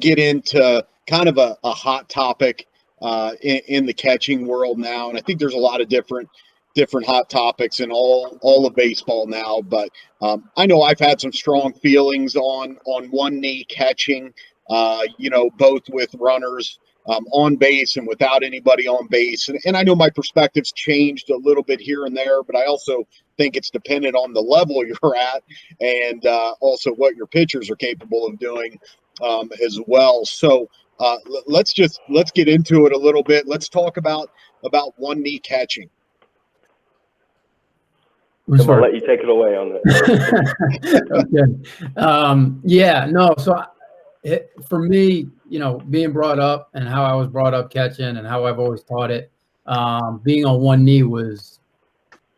get into kind of a hot topic in the catching world now, and I think there's a lot of different hot topics in all of baseball now. But I know I've had some strong feelings on one knee catching, both with runners on base and without anybody on base. And I know my perspective's changed a little bit here and there, but I also think it's dependent on the level you're at and also what your pitchers are capable of doing as well. So let's get into it a little bit. Let's talk about one knee catching. I'll let you take it away on that. Okay. So for me, being brought up and how I was brought up catching and how I've always taught it, being on one knee was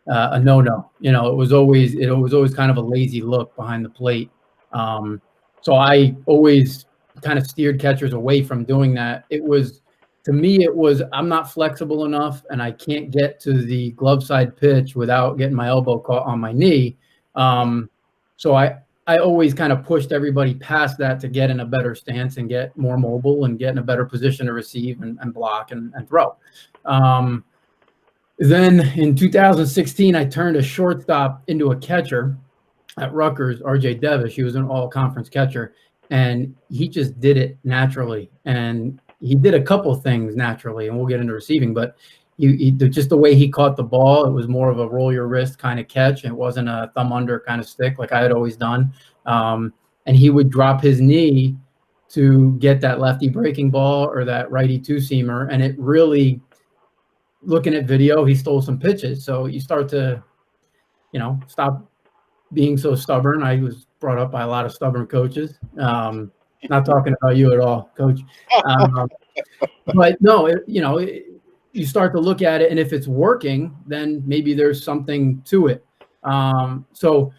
a no-no. It was always kind of a lazy look behind the plate. So I always kind of steered catchers away from doing that. To me, I'm not flexible enough, and I can't get to the glove side pitch without getting my elbow caught on my knee. So I always kind of pushed everybody past that to get in a better stance and get more mobile and get in a better position to receive and block and throw. Then in 2016, I turned a shortstop into a catcher at Rutgers, RJ Devish. He was an all-conference catcher, and he just did it naturally. And he did a couple things naturally, and we'll get into receiving, but he just the way he caught the ball, it was more of a roll your wrist kind of catch. It wasn't a thumb under kind of stick like I had always done. And he would drop his knee to get that lefty breaking ball or that righty two-seamer. And it really, looking at video, he stole some pitches. So you start to, stop being so stubborn. I was brought up by a lot of stubborn coaches. Not talking about you at all, Coach. But no, you start to look at it, and if it's working, then maybe there's something to it. So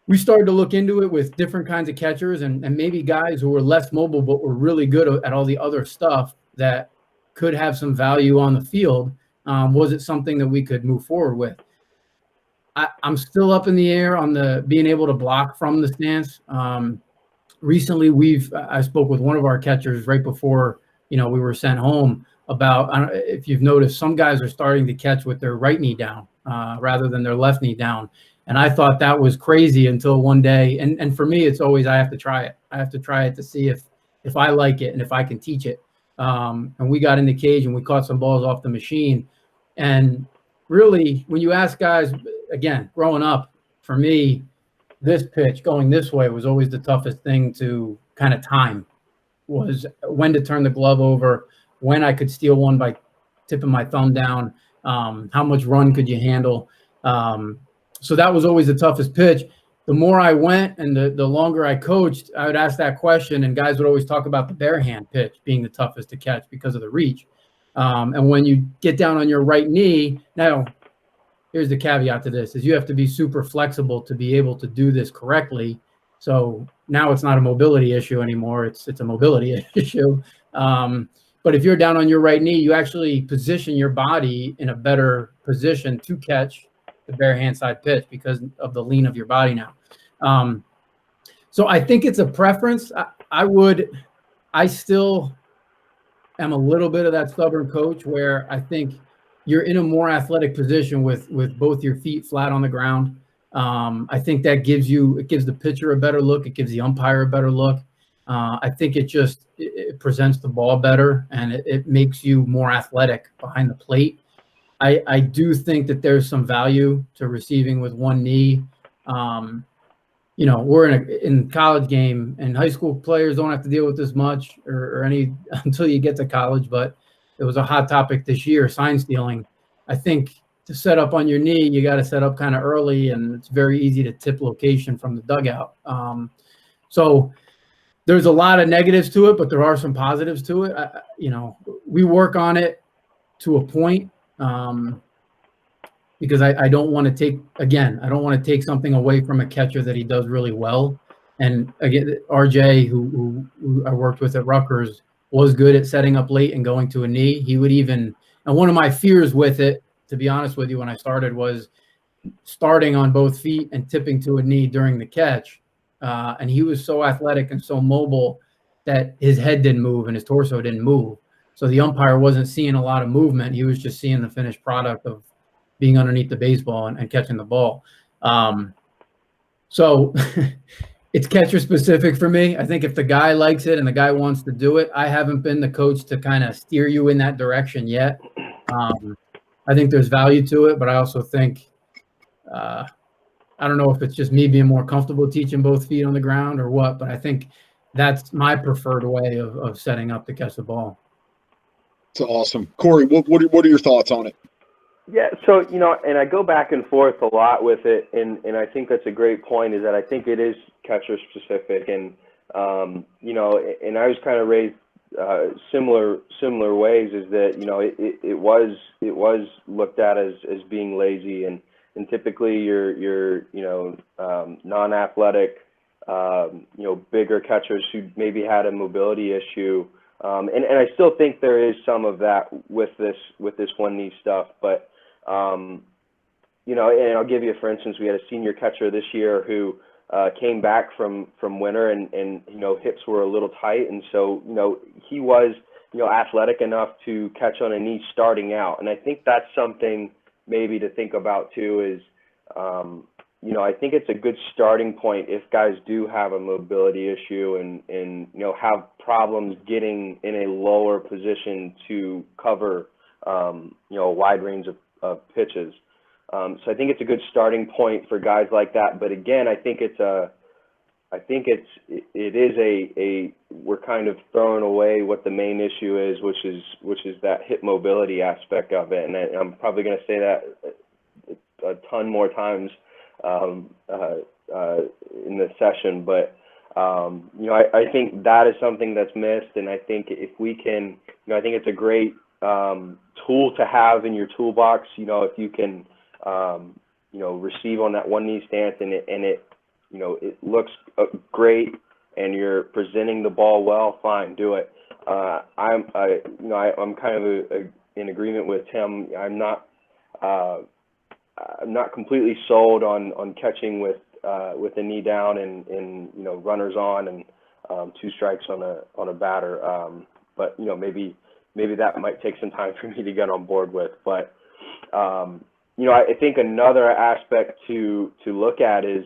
we started to look into it with different kinds of catchers and maybe guys who were less mobile but were really good at all the other stuff that could have some value on the field. Was it something that we could move forward with? I'm still up in the air on the being able to block from the stance. Recently, I spoke with one of our catchers right before we were sent home about, if you've noticed, some guys are starting to catch with their right knee down rather than their left knee down. And I thought that was crazy until one day. And for me, it's always I have to try it. I have to try it to see if I like it and if I can teach it. And we got in the cage and we caught some balls off the machine. And really, when you ask guys, again, growing up, for me, this pitch going this way was always the toughest thing to kind of time, was when to turn the glove over, when I could steal one by tipping my thumb down, how much run could you handle. So that was always the toughest pitch. The more I went and the longer I coached, I would ask that question, and guys would always talk about the bare hand pitch being the toughest to catch because of the reach. And when you get down on your right knee, now here's the caveat to this, is you have to be super flexible to be able to do this correctly. So now it's not a mobility issue anymore. It's a mobility issue. But if you're down on your right knee, you actually position your body in a better position to catch the bare hand side pitch because of the lean of your body now. So I think it's a preference. I still am a little bit of that stubborn coach where I think you're in a more athletic position with both your feet flat on the ground. I think that gives the pitcher a better look. It gives the umpire a better look. I think it presents the ball better and it makes you more athletic behind the plate. I do think that there's some value to receiving with one knee. We're in college game, and high school players don't have to deal with this much or any until you get to college, but it was a hot topic this year, sign stealing. I think to set up on your knee, you got to set up kind of early, and it's very easy to tip location from the dugout. So there's a lot of negatives to it, but there are some positives to it. We work on it to a point because I don't want to take something away from a catcher that he does really well. And again, RJ, who I worked with at Rutgers, was good at setting up late and going to a knee. He would and one of my fears with it, to be honest with you, when I started, was starting on both feet and tipping to a knee during the catch. And he was so athletic and so mobile that his head didn't move and his torso didn't move. So the umpire wasn't seeing a lot of movement. He was just seeing the finished product of being underneath the baseball and catching the ball. So it's catcher specific for me. I think if the guy likes it and the guy wants to do it, I haven't been the coach to kind of steer you in that direction yet. I think there's value to it, but I also think I don't know if it's just me being more comfortable teaching both feet on the ground or what, but I think that's my preferred way of setting up to catch the ball. It's awesome. Korey, what are your thoughts on it? Yeah, so, and I go back and forth a lot with it, and I think that's a great point, is that I think it is catcher specific, and, and I was kind of raised similar ways, is that, it was looked at as being lazy, and typically your non-athletic, bigger catchers who maybe had a mobility issue, and I still think there is some of that with this one knee stuff, but and I'll give you, for instance, we had a senior catcher this year who came back from winter and hips were a little tight, and so he was athletic enough to catch on a knee starting out, and I think that's something maybe to think about too, is I think it's a good starting point if guys do have a mobility issue and have problems getting in a lower position to cover a wide range of pitches. So I think it's a good starting point for guys like that. But again, I think it is we're kind of throwing away what the main issue is, which is that hip mobility aspect of it. And I'm probably going to say that a ton more times in this session, but I think that is something that's missed, and I think if we can, I think it's a great tool to have in your toolbox. If you can, receive on that one knee stance, and it looks great, and you're presenting the ball well, fine, do it. I'm kind of in agreement with Tim. I'm not completely sold on catching with a knee down and runners on and 2 strikes on a batter. But maybe that might take some time for me to get on board with. But I think another aspect to look at is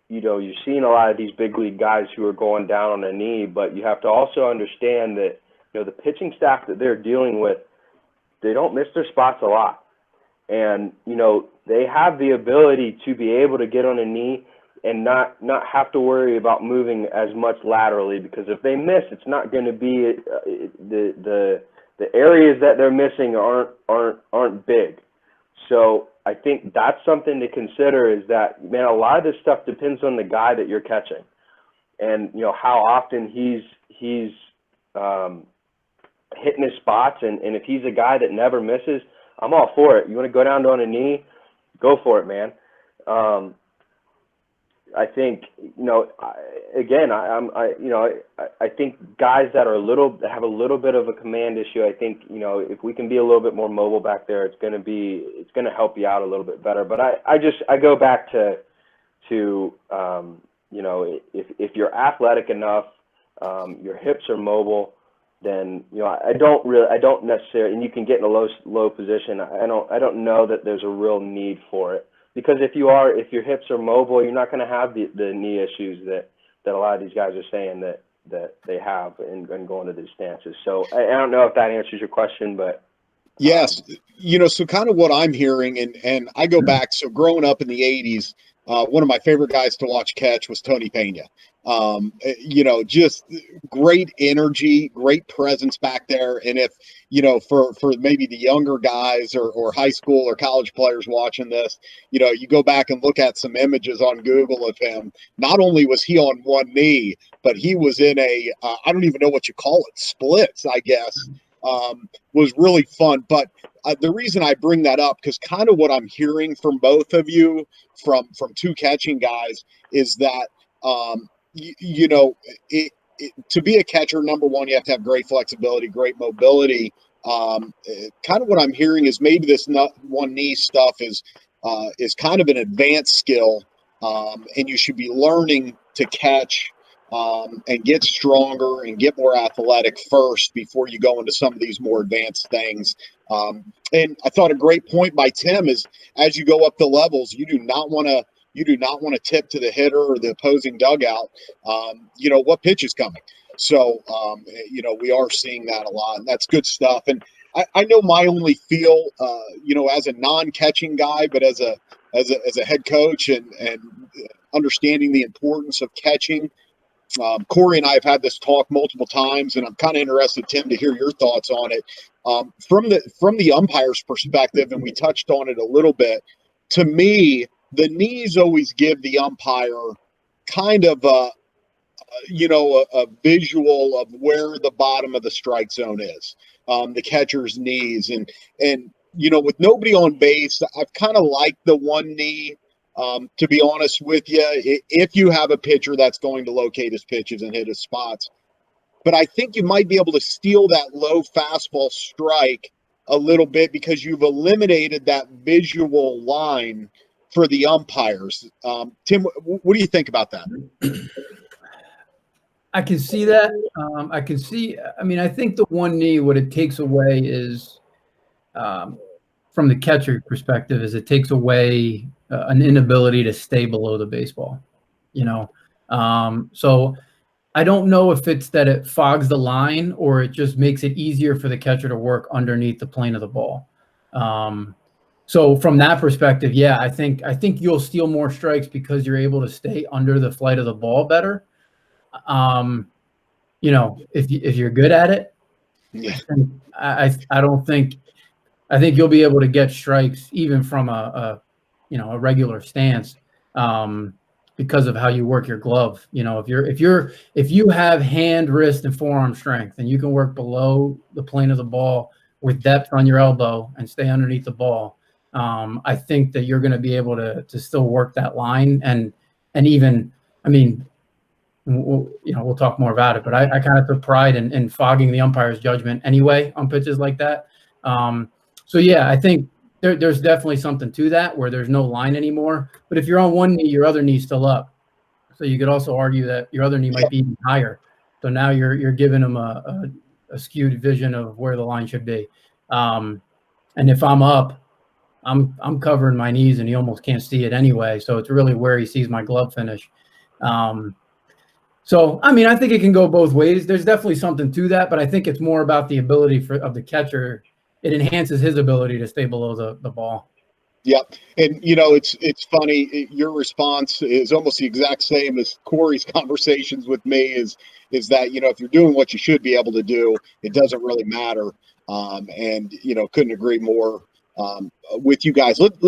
you're seeing a lot of these big league guys who are going down on a knee, but you have to also understand that the pitching staff that they're dealing with, they don't miss their spots a lot. And, they have the ability to be able to get on a knee and not have to worry about moving as much laterally, because if they miss, it's not going to be the areas that they're missing aren't big. So I think that's something to consider, is that, man, a lot of this stuff depends on the guy that you're catching, and how often he's hitting his spots, and if he's a guy that never misses, I'm all for it. You want to go down on a knee, go for it, man. I think, again, I think guys that have a little bit of a command issue, I think, if we can be a little bit more mobile back there, it's going to help you out a little bit better. But I go back to if you're athletic enough, your hips are mobile, then I don't necessarily, and you can get in a low position. I don't know that there's a real need for it, because if your hips are mobile, you're not going to have the knee issues that a lot of these guys are saying that they have and going to these stances. So I don't know if that answers your question, but yes, so kind of what I'm hearing, and I go back, so growing up in the 80s, one of my favorite guys to watch catch was Tony Pena. Just great energy, great presence back there. And if, for maybe the younger guys or high school or college players watching this, you go back and look at some images on Google of him. Not only was he on one knee, but he was in I don't even know what you call it, splits, I guess. Was really fun. But the reason I bring that up, because kind of what I'm hearing from both of you, from 2 catching guys, is that to be a catcher, number one, you have to have great flexibility, great mobility. Kind of what I'm hearing is maybe this one knee stuff is kind of an advanced skill, and you should be learning to catch and get stronger and get more athletic first before you go into some of these more advanced things. And I thought a great point by Tim is, as you go up the levels, you do not want to tip to the hitter or the opposing dugout, what pitch is coming. So, we are seeing that a lot, and that's good stuff. And I know my only feel, as a non-catching guy, but as a head coach and understanding the importance of catching. Korey and I have had this talk multiple times, and I'm kind of interested, Tim, to hear your thoughts on it. From the umpire's perspective, and we touched on it a little bit, to me, the knees always give the umpire kind of a visual of where the bottom of the strike zone is, the catcher's knees. And with nobody on base, I've kind of liked the one knee. To be honest with you, if you have a pitcher that's going to locate his pitches and hit his spots. But I think you might be able to steal that low fastball strike a little bit because you've eliminated that visual line for the umpires. Tim, what do you think about that? I can see that. I think the one knee, what it takes away is, from the catcher perspective, is it takes away an inability to stay below the baseball, So I don't know if it's that it fogs the line or it just makes it easier for the catcher to work underneath the plane of the ball. So from that perspective, yeah, I think you'll steal more strikes because you're able to stay under the flight of the ball better. If you're good at it, yeah. I think you'll be able to get strikes even from a regular stance, because of how you work your glove. If you have hand, wrist, and forearm strength, and you can work below the plane of the ball with depth on your elbow and stay underneath the ball, I think that you're going to be able to still work that line. And even, we'll talk more about it, but I kind of took pride in fogging the umpire's judgment anyway on pitches like that. So yeah, I think there's definitely something to that where there's no line anymore. But if you're on one knee, your other knee's still up. So you could also argue that your other knee might be even higher. So now you're giving them a skewed vision of where the line should be. And if I'm up, I'm covering my knees, and he almost can't see it anyway. So it's really where he sees my glove finish. So I think it can go both ways. There's definitely something to that, but I think it's more about the ability of the catcher. It enhances his ability to stay below the ball. Yep. And, it's funny. Your response is almost the exact same as Korey's conversations with me is that, if you're doing what you should be able to do, it doesn't really matter. And couldn't agree more with you guys. Let's